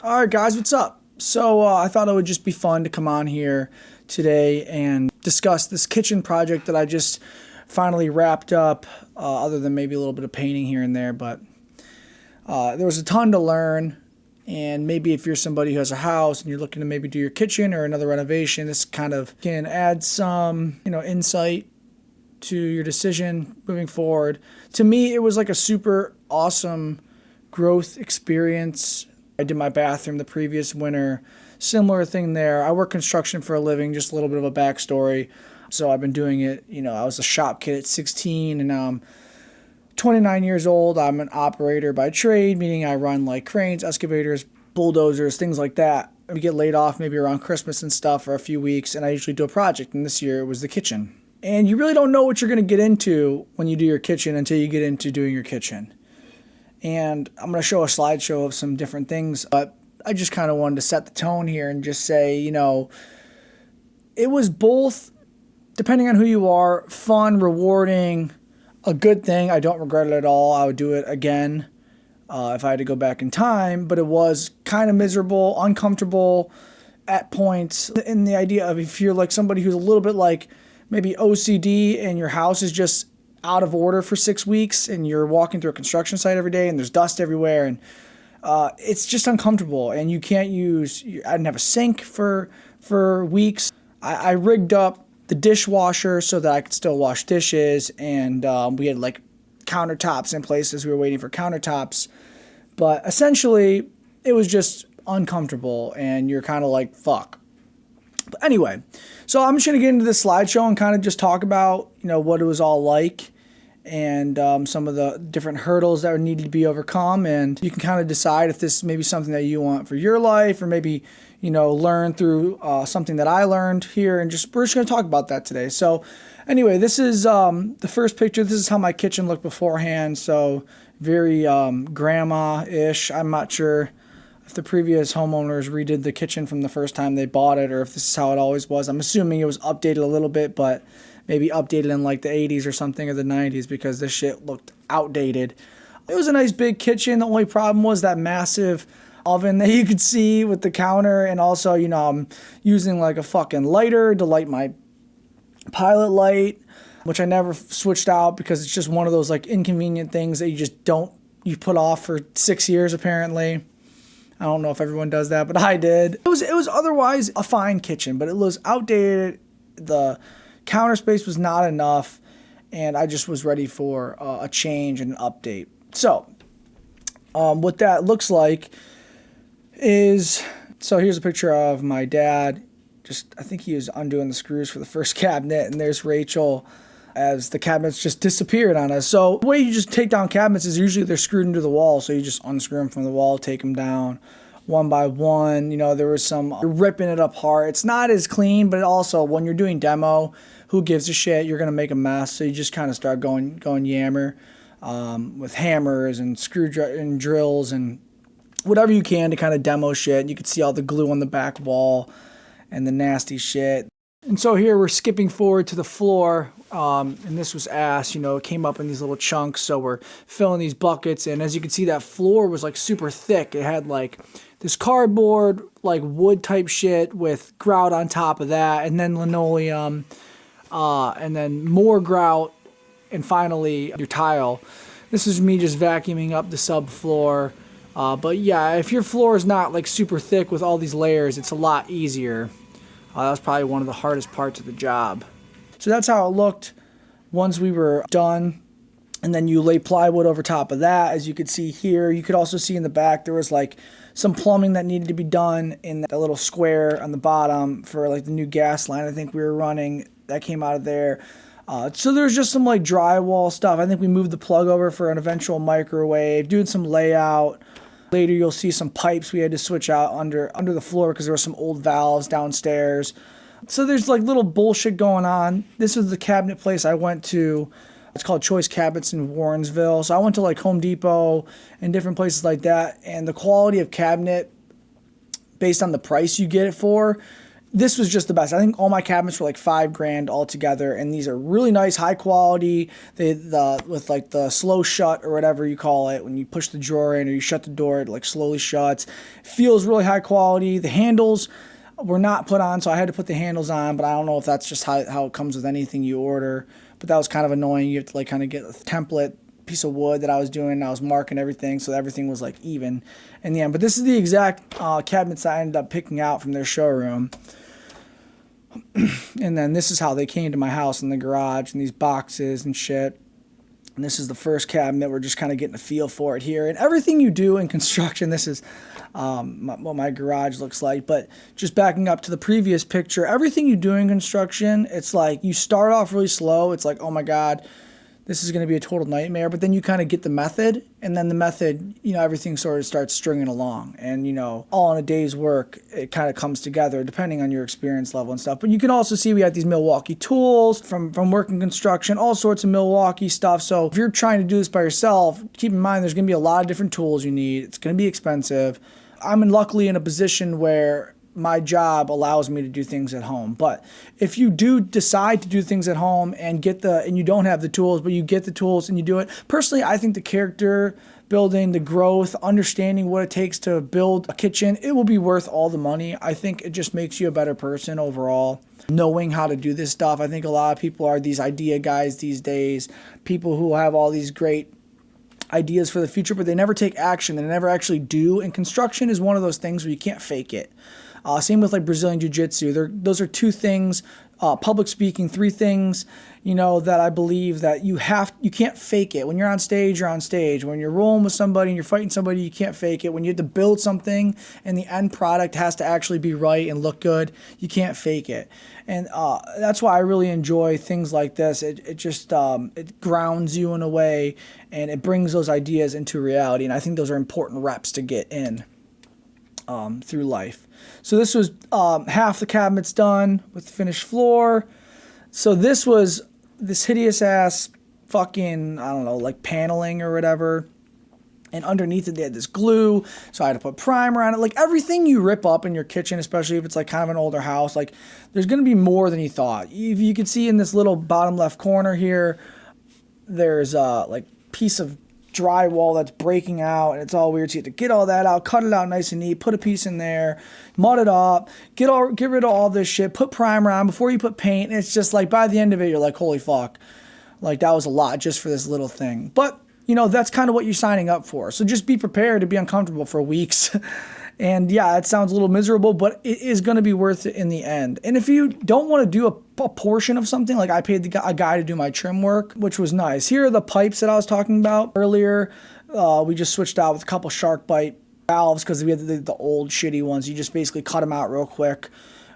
All right, guys, what's up? So I thought it would just be fun to come on here today and discuss this kitchen project that I just finally wrapped up, other than maybe a little bit of painting here and there. But there was a ton to learn. And maybe if you're somebody who has a house and you're looking to maybe do your kitchen or another renovation, this kind of can add some, insight to your decision moving forward. To me, it was like a super awesome growth experience. I did my bathroom the previous winter. Similar thing there. I work construction for a living, just a little bit of a backstory. So I've been doing it, I was a shop kid at 16 and now I'm 29 years old. I'm an operator by trade, meaning I run like cranes, excavators, bulldozers, things like that. We get laid off maybe around Christmas and stuff for a few weeks, and I usually do a project, and this year it was the kitchen. And you really don't know what you're going to get into when you do your kitchen until you get into doing your kitchen. And I'm going to show a slideshow of some different things, but I just kind of wanted to set the tone here and just say, it was both, depending on who you are, fun, rewarding, a good thing. I don't regret it at all. I would do it again if I had to go back in time, but it was kind of miserable, uncomfortable at points. And the idea of if you're like somebody who's a little bit like maybe OCD and your house is just out of order for 6 weeks and you're walking through a construction site every day and there's dust everywhere and it's just uncomfortable and you can't use, I didn't have a sink for weeks. I rigged up the dishwasher so that I could still wash dishes, and we had like countertops in places. We were waiting for countertops, but essentially it was just uncomfortable and you're kind of like, fuck. But anyway, so I'm just going to get into this slideshow and kind of just talk about, what it was all like and some of the different hurdles that needed to be overcome. And you can kind of decide if this may be something that you want for your life, or maybe, learn through something that I learned here. And we're just going to talk about that today. So anyway, this is the first picture. This is how my kitchen looked beforehand. So very grandma-ish. I'm not sure if the previous homeowners redid the kitchen from the first time they bought it or if this is how it always was. I'm assuming it was updated a little bit, but maybe updated in like the 80s or something, or the 90s, because this shit looked outdated. It was a nice big kitchen. The only problem was that massive oven that you could see with the counter. And also, I'm using like a fucking lighter to light my pilot light, which I never switched out because it's just one of those like inconvenient things that you put off for 6 years apparently. I don't know if everyone does that, but I did. It was otherwise a fine kitchen, but it was outdated. The counter space was not enough, and I just was ready for a change and an update. So what that looks like is, so here's a picture of my dad. I think he was undoing the screws for the first cabinet, and there's Rachel as the cabinets just disappeared on us. So the way you just take down cabinets is usually they're screwed into the wall, so you just unscrew them from the wall, take them down one by one. There was some ripping it apart. It's not as clean, but also when you're doing demo, who gives a shit? You're going to make a mess, so you just kind of start going yammer with hammers and and drills and whatever you can to kind of demo shit. You could see all the glue on the back wall and the nasty shit. And so here we're skipping forward to the floor, and this was ass, it came up in these little chunks, so we're filling these buckets, and as you can see, that floor was like super thick. It had like this cardboard, like wood type shit with grout on top of that, and then linoleum, and then more grout, and finally your tile. This is me just vacuuming up the subfloor. But yeah, if your floor is not like super thick with all these layers, it's a lot easier. That was probably one of the hardest parts of the job. So that's how it looked once we were done. And then you lay plywood over top of that, as you could see here. You could also see in the back there was like some plumbing that needed to be done in that little square on the bottom for like the new gas line I think we were running. That came out of there. So there's just some like drywall stuff. I think we moved the plug over for an eventual microwave, doing some layout. Later you'll see some pipes we had to switch out under the floor because there were some old valves downstairs. So there's like little bullshit going on. This is the cabinet place I went to. It's called Choice Cabinets in Warrensville. So I went to like Home Depot and different places like that. And the quality of cabinet, based on the price you get it for, this was just the best. I think all my cabinets were like $5,000 altogether, and these are really nice, high quality. With like the slow shut or whatever you call it, when you push the drawer in or you shut the door, it like slowly shuts. It feels really high quality. The handles were not put on, so I had to put the handles on, but I don't know if that's just how it comes with anything you order. But that was kind of annoying. You have to like kind of get a template piece of wood that I was doing, and I was marking everything so everything was like even in the end. But this is the exact cabinets I ended up picking out from their showroom. And then this is how they came to my house in the garage, and these boxes and shit. And this is the first cabinet. We're just kind of getting a feel for it here. And everything you do in construction, this is what my garage looks like. But just backing up to the previous picture, everything you do in construction, it's like you start off really slow. It's like, oh my God, this is going to be a total nightmare. But then you kind of get the method, and then the method, everything sort of starts stringing along. And, all in a day's work, it kind of comes together depending on your experience level and stuff. But you can also see we got these Milwaukee tools from working construction, all sorts of Milwaukee stuff. So if you're trying to do this by yourself, keep in mind there's going to be a lot of different tools you need. It's going to be expensive. I'm luckily in a position where my job allows me to do things at home. But if you do decide to do things at home and you don't have the tools, but you get the tools and you do it, personally, I think the character building, the growth, understanding what it takes to build a kitchen, it will be worth all the money. I think it just makes you a better person overall, knowing how to do this stuff. I think a lot of people are these idea guys these days, people who have all these great ideas for the future, but they never take action. They never actually do. And construction is one of those things where you can't fake it. Same with like Brazilian Jiu-Jitsu. Those are two things, public speaking, three things, that I believe that you can't fake it. When you're on stage, you're on stage. When you're rolling with somebody and you're fighting somebody, you can't fake it. When you have to build something and the end product has to actually be right and look good, you can't fake it. And that's why I really enjoy things like this. It just it grounds you in a way, and it brings those ideas into reality. And I think those are important reps to get in through life. So this was half the cabinets done with the finished floor. So this was this hideous ass fucking, I don't know, like paneling or whatever. And underneath it, they had this glue. So I had to put primer on it. Like everything you rip up in your kitchen, especially if it's like kind of an older house, like there's going to be more than you thought. You can see in this little bottom left corner here, there's a like piece of drywall that's breaking out, and it's all weird. So you have to get all that out, cut it out nice and neat, put a piece in there, mud it up, get rid of all this shit, put primer on before you put paint. And it's just like by the end of it, you're like, holy fuck, like that was a lot just for this little thing. But that's kind of what you're signing up for. So just be prepared to be uncomfortable for weeks. And yeah, it sounds a little miserable, but it is going to be worth it in the end. And if you don't want to do a portion of something, like I paid a guy to do my trim work, which was nice. Here are the pipes that I was talking about earlier. We just switched out with a couple shark bite valves because we had the old shitty ones. You just basically cut them out real quick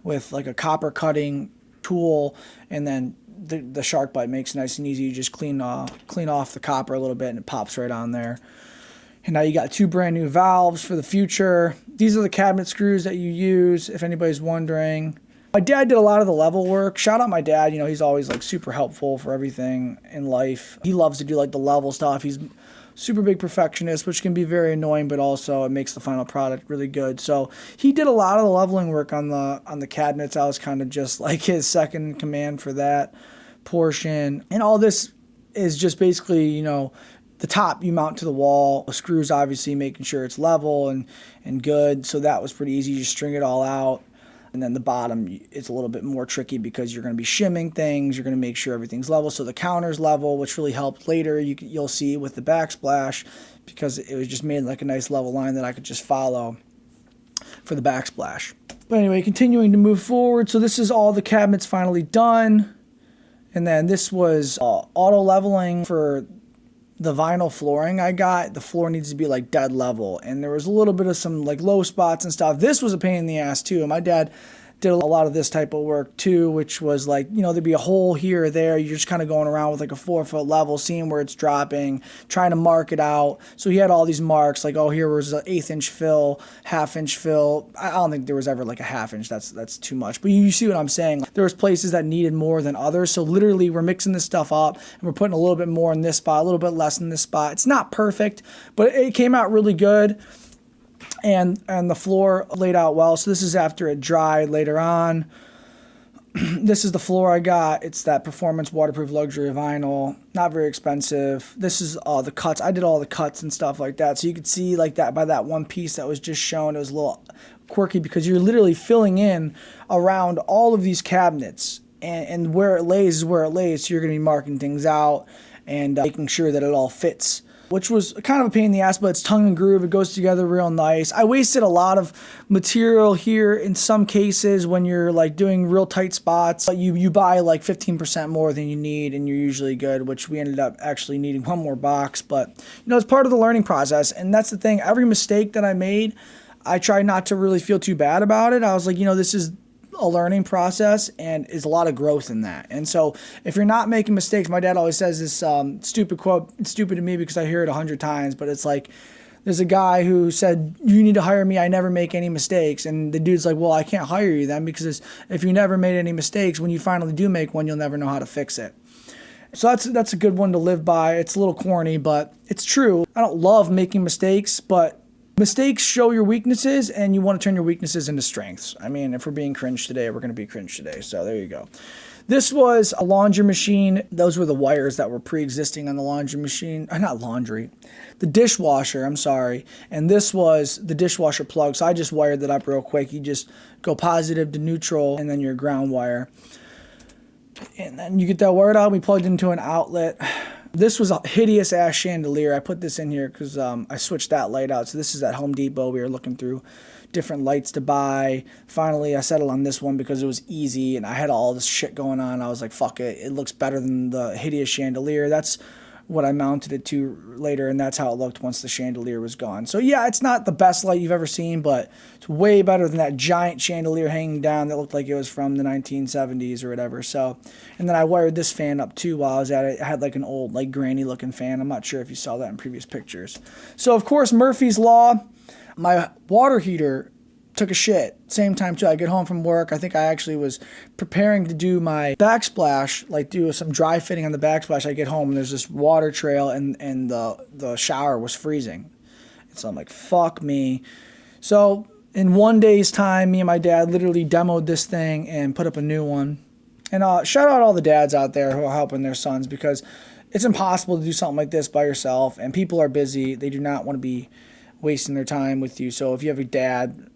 with like a copper cutting tool, and then the shark bite makes it nice and easy. You just clean off the copper a little bit, and it pops right on there. And now you got two brand new valves for the future. These are the cabinet screws that you use, if anybody's wondering. My dad did a lot of the level work. Shout out my dad. He's always like super helpful for everything in life. He loves to do like the level stuff. He's super big perfectionist, which can be very annoying, but also it makes the final product really good. So he did a lot of the leveling work on the cabinets. I was kind of just like his second in command for that portion. And all this is just basically, the top you mount to the wall, the screws obviously making sure it's level and good. So that was pretty easy. You just string it all out. And then the bottom, it's a little bit more tricky because you're going to be shimming things. You're going to make sure everything's level. So the counter's level, which really helped later. You'll see with the backsplash, because it was just made like a nice level line that I could just follow for the backsplash. But anyway, continuing to move forward. So this is all the cabinets finally done. And then this was auto leveling for the vinyl flooring I got. The floor needs to be like dead level, and there was a little bit of some like low spots and stuff. This was a pain in the ass too. My dad did a lot of this type of work too, which was like, there'd be a hole here or there. You're just kind of going around with like a 4-foot level, seeing where it's dropping, trying to mark it out. So he had all these marks like, oh, here was an 1/8 inch fill, 1/2 inch fill. I don't think there was ever like a 1/2 inch. That's too much. But you see what I'm saying? There was places that needed more than others. So literally we're mixing this stuff up and we're putting a little bit more in this spot, a little bit less in this spot. It's not perfect, but it came out really good. and the floor laid out well. So this is after it dried later on. This is the floor I got. It's that performance waterproof luxury vinyl, not very expensive. This is all the cuts. I did all the cuts and stuff like that. So you could see like that by that one piece that was just shown. It was a little quirky because you're literally filling in around all of these cabinets, and where it lays is where it lays. So you're going to be marking things out and making sure that it all fits, which was kind of a pain in the ass, but it's tongue and groove. It goes together real nice. I wasted a lot of material here in some cases when you're like doing real tight spots. You buy like 15% more than you need and you're usually good, which we ended up actually needing one more box. But, it's part of the learning process. And that's the thing. Every mistake that I made, I tried not to really feel too bad about it. I was like, this is a learning process and is a lot of growth in that. And so if you're not making mistakes, my dad always says this stupid quote. It's stupid to me because I hear it 100 times, but it's like, there's a guy who said, you need to hire me. I never make any mistakes. And the dude's like, well, I can't hire you then because if you never made any mistakes, when you finally do make one, you'll never know how to fix it. So that's a good one to live by. It's a little corny, but it's true. I don't love making mistakes, but mistakes show your weaknesses, and you want to turn your weaknesses into strengths. I mean, if we're being cringe today, we're going to be cringe today. So there you go. This was a laundry machine. Those were the wires that were pre-existing on the laundry machine. Not laundry. The dishwasher, I'm sorry. And this was the dishwasher plug. So I just wired that up real quick. You just go positive to neutral, and then your ground wire. And then you get that wired out. We plugged into an outlet. This was a hideous ass chandelier. I put this in here because I switched that light out. So this is at Home Depot. We were looking through different lights to buy. Finally, I settled on this one because it was easy and I had all this shit going on. I was like, fuck it. It looks better than the hideous chandelier. That's what I mounted it to later, and that's how it looked once the chandelier was gone. So yeah, it's not the best light you've ever seen, but it's way better than that giant chandelier hanging down that looked like it was from the 1970s or whatever. So, and then I wired this fan up too while I was at it. I had like an old, like granny looking fan. I'm not sure if you saw that in previous pictures. So of course, Murphy's Law, my water heater took a shit. Same time too. I get home from work. I think I actually was preparing to do my backsplash, like do some dry fitting on the backsplash. I get home and there's this water trail and the shower was freezing. And so I'm like, fuck me. So in one day's time, me and my dad literally demoed this thing and put up a new one. And shout out all the dads out there who are helping their sons, because it's impossible to do something like this by yourself, and people are busy. They do not want to be wasting their time with you. So if you have a dad,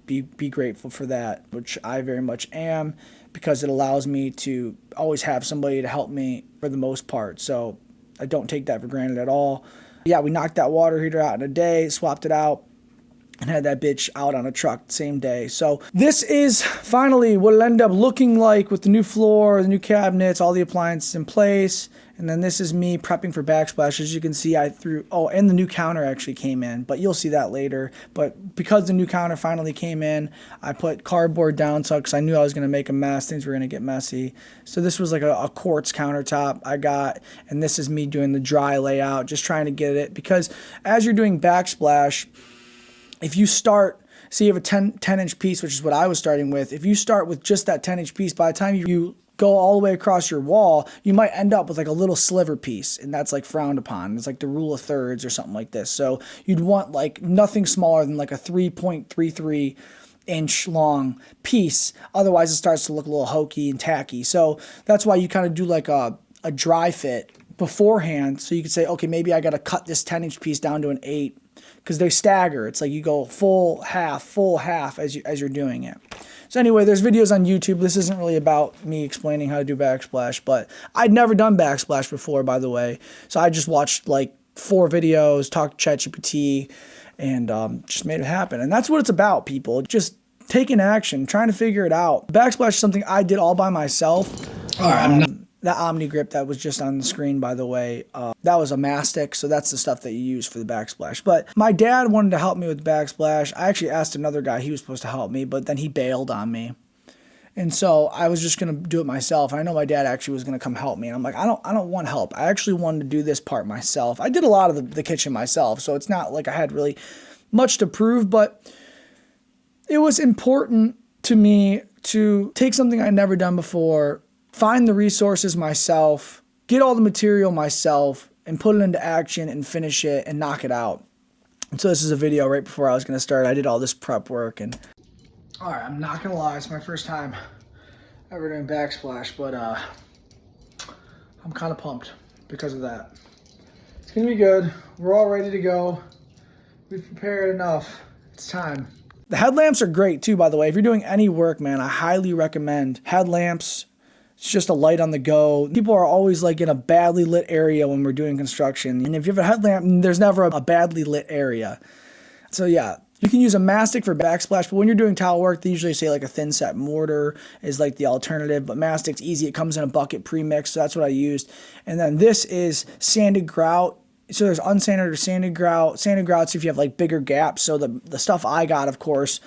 be grateful for that, which I very much am, because it allows me to always have somebody to help me for the most part. So I don't take that for granted at all. Yeah, we knocked that water heater out in a day, swapped it out, and had that bitch out on a truck the same day. So this is finally what it'll end up looking like with the new floor, the new cabinets, all the appliances in place. And then this is me prepping for backsplash. As you can see, I threw, and the new counter actually came in, but you'll see that later. But because the new counter finally came in, I put cardboard down so because I knew I was going to make a mess. Things were going to get messy. So this was like a quartz countertop I got, and this is me doing the dry layout, just trying to get it. Because as you're doing backsplash, if you start, say you have a 10-inch piece, which is what I was starting with. If you start with just that 10-inch piece, by the time you go all the way across your wall, you might end up with like a little sliver piece, and that's like frowned upon. It's like the rule of thirds or something like this. So you'd want like nothing smaller than like a 3.33 inch long piece. Otherwise it starts to look a little hokey and tacky. So that's why you kind of do like a dry fit beforehand. So you could say, okay, maybe I got to cut this 10-inch piece down to an 8, because they stagger. It's like you go full half as you're doing it. So anyway, there's videos on YouTube. This isn't really about me explaining how to do backsplash, but I'd never done backsplash before, by the way. So I just watched like 4 videos, talked to ChatGPT, and just made it happen. And that's what it's about, people. Just taking action, trying to figure it out. Backsplash is something I did all by myself. All right, that Omni grip that was just on the screen, by the way, that was a mastic, so that's the stuff that you use for the backsplash. But my dad wanted to help me with backsplash. I actually asked another guy, he was supposed to help me, but then he bailed on me. And so I was just going to do it myself. I know my dad actually was going to come help me. And I'm like, I don't want help. I actually wanted to do this part myself. I did a lot of the kitchen myself, so it's not like I had really much to prove, but it was important to me to take something I'd never done before, find the resources myself, get all the material myself, and put it into action and finish it and knock it out. So this is a video right before I was going to start. I did all this prep work. And all right, I'm not going to lie. It's my first time ever doing backsplash, but I'm kind of pumped because of that. It's going to be good. We're all ready to go. We've prepared enough. It's time. The headlamps are great too, by the way. If you're doing any work, man, I highly recommend headlamps. It's just a light on the go. People are always like in a badly lit area when we're doing construction. And if you have a headlamp, there's never a badly lit area. So yeah, you can use a mastic for backsplash, but when you're doing tile work, they usually say like a thin set mortar is like the alternative, but mastic's easy. It comes in a bucket pre-mixed, so that's what I used. And then this is sanded grout. So there's unsanded or sanded grout. Sanded grout's if you have like bigger gaps. So the stuff I got, of course,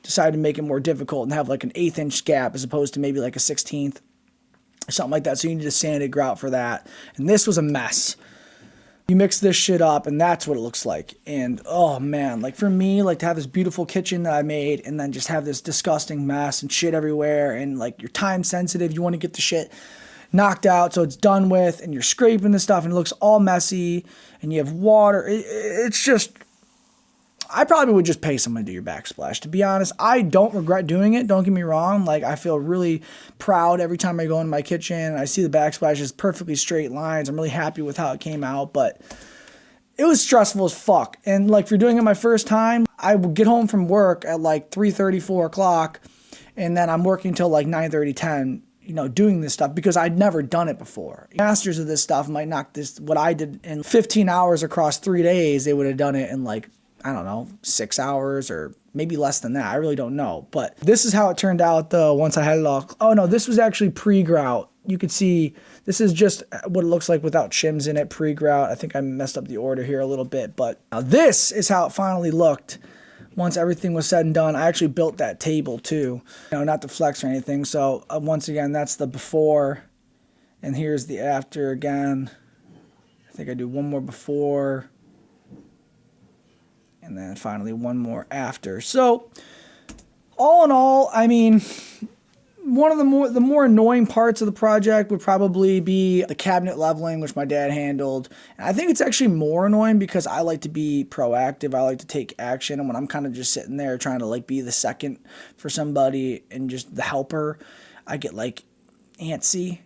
decided to make it more difficult and have like an 1/8 inch gap as opposed to maybe like a 1/16. Something like that. So you need a sanded grout for that. And this was a mess. You mix this shit up and that's what it looks like. And oh man, like for me, like to have this beautiful kitchen that I made and then just have this disgusting mess and shit everywhere, and like you're time sensitive, you want to get the shit knocked out so it's done with, and you're scraping the stuff and it looks all messy and you have water. It's just, I probably would just pay someone to do your backsplash. To be honest, I don't regret doing it. Don't get me wrong. Like I feel really proud every time I go in my kitchen and I see the backsplash is perfectly straight lines. I'm really happy with how it came out, but it was stressful as fuck. And like for doing it my first time, I would get home from work at like 3:30, 4 o'clock, and then I'm working till like 9:30, 10, doing this stuff because I'd never done it before. Masters of this stuff might knock this, what I did in 15 hours across 3 days, they would have done it in like, I don't know, 6 hours or maybe less than that. I really don't know. But this is how it turned out though once I had it all. Oh no, this was actually pre-grout. You could see this is just what it looks like without shims in it, pre-grout. I think I messed up the order here a little bit, but now this is how it finally looked once everything was said and done. I actually built that table too, not to flex or anything. So once again, that's the before, and here's the after again. I think I do one more before, and then finally one more after. So all in all, I mean, one of the more annoying parts of the project would probably be the cabinet leveling, which my dad handled. And I think it's actually more annoying because I like to be proactive. I like to take action. And when I'm kind of just sitting there trying to like be the second for somebody and just the helper, I get like antsy.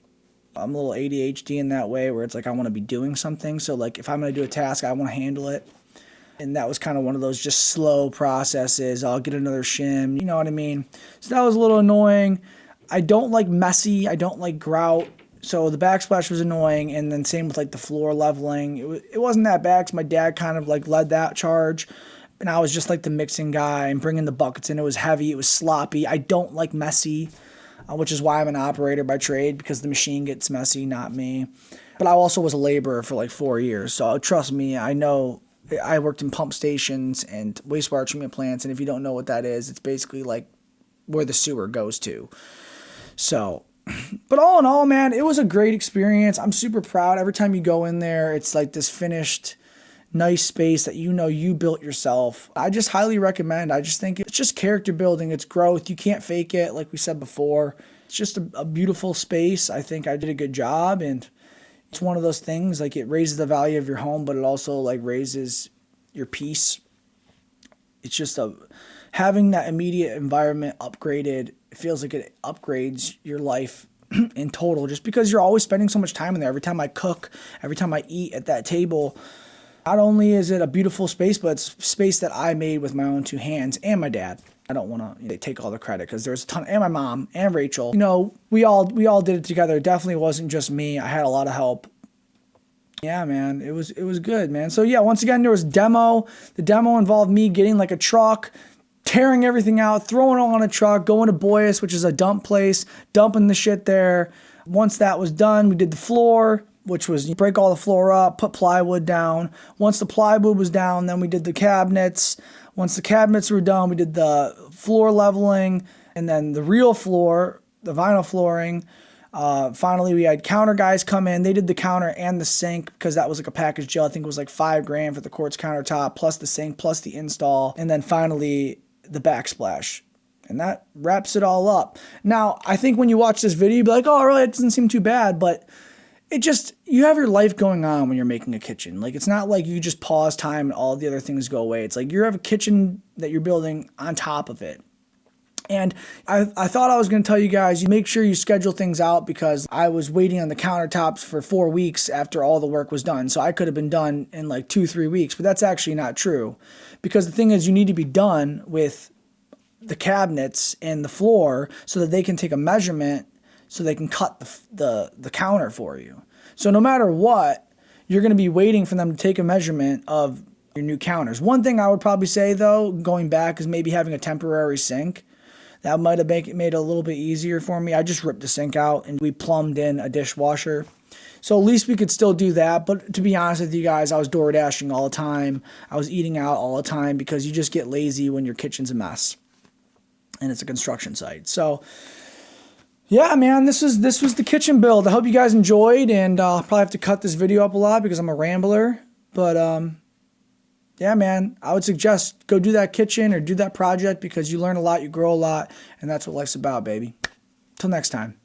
I'm a little ADHD in that way where it's like I want to be doing something. So like if I'm going to do a task, I want to handle it. And that was kind of one of those just slow processes. I'll get another shim, you know what I mean? So that was a little annoying. I don't like messy. I don't like grout. So the backsplash was annoying. And then same with like the floor leveling. It wasn't that bad because my dad kind of like led that charge. And I was just like the mixing guy and bringing the buckets in. It was heavy. It was sloppy. I don't like messy, which is why I'm an operator by trade, because the machine gets messy, not me. But I also was a laborer for like 4 years. So trust me, I know. I worked in pump stations and wastewater treatment plants. And if you don't know what that is, it's basically like where the sewer goes to. So, but all in all, man, it was a great experience. I'm super proud. Every time you go in there, it's like this finished, nice space that you built yourself. I just highly recommend. I just think it's just character building. It's growth. You can't fake it, like we said before. It's just a beautiful space. I think I did a good job, and it's one of those things, like it raises the value of your home, but it also like raises your peace. It's just having that immediate environment upgraded. It feels like it upgrades your life in total, just because you're always spending so much time in there. Every time I cook, every time I eat at that table, not only is it a beautiful space, but it's space that I made with my own 2 hands, and my dad. I don't want to take all the credit because there's a ton, and my mom and Rachel. We all did it together. It definitely wasn't just me. I had a lot of help. Yeah, man, it was good, man. So yeah, once again, there was demo. The demo involved me getting like a truck, tearing everything out, throwing it all on a truck, going to Boyus, which is a dump place, dumping the shit there. Once that was done, we did the floor, which was you break all the floor up, put plywood down. Once the plywood was down, then we did the cabinets. Once the cabinets were done, we did the floor leveling, and then the real floor, the vinyl flooring. Finally, we had counter guys come in. They did the counter and the sink because that was like a package deal. I think it was like $5,000 for the quartz countertop, plus the sink, plus the install. And then finally, the backsplash. And that wraps it all up. Now, I think when you watch this video, you'll be like, oh, really, it doesn't seem too bad. But you have your life going on when you're making a kitchen. Like, it's not like you just pause time and all the other things go away. It's like you have a kitchen that you're building on top of it. And I thought I was going to tell you guys, you make sure you schedule things out, because I was waiting on the countertops for 4 weeks after all the work was done. So I could have been done in like 2-3 weeks, but that's actually not true. Because the thing is, you need to be done with the cabinets and the floor so that they can take a measurement, so they can cut the counter for you. So no matter what, you're going to be waiting for them to take a measurement of your new counters. One thing I would probably say, though, going back, is maybe having a temporary sink. That might have made it a little bit easier for me. I just ripped the sink out and we plumbed in a dishwasher. So at least we could still do that. But to be honest with you guys, I was door dashing all the time. I was eating out all the time, because you just get lazy when your kitchen's a mess and it's a construction site. So yeah, man, this was the kitchen build. I hope you guys enjoyed, and I'll probably have to cut this video up a lot because I'm a rambler. But yeah, man, I would suggest go do that kitchen or do that project, because you learn a lot, you grow a lot, and that's what life's about, baby. Till next time.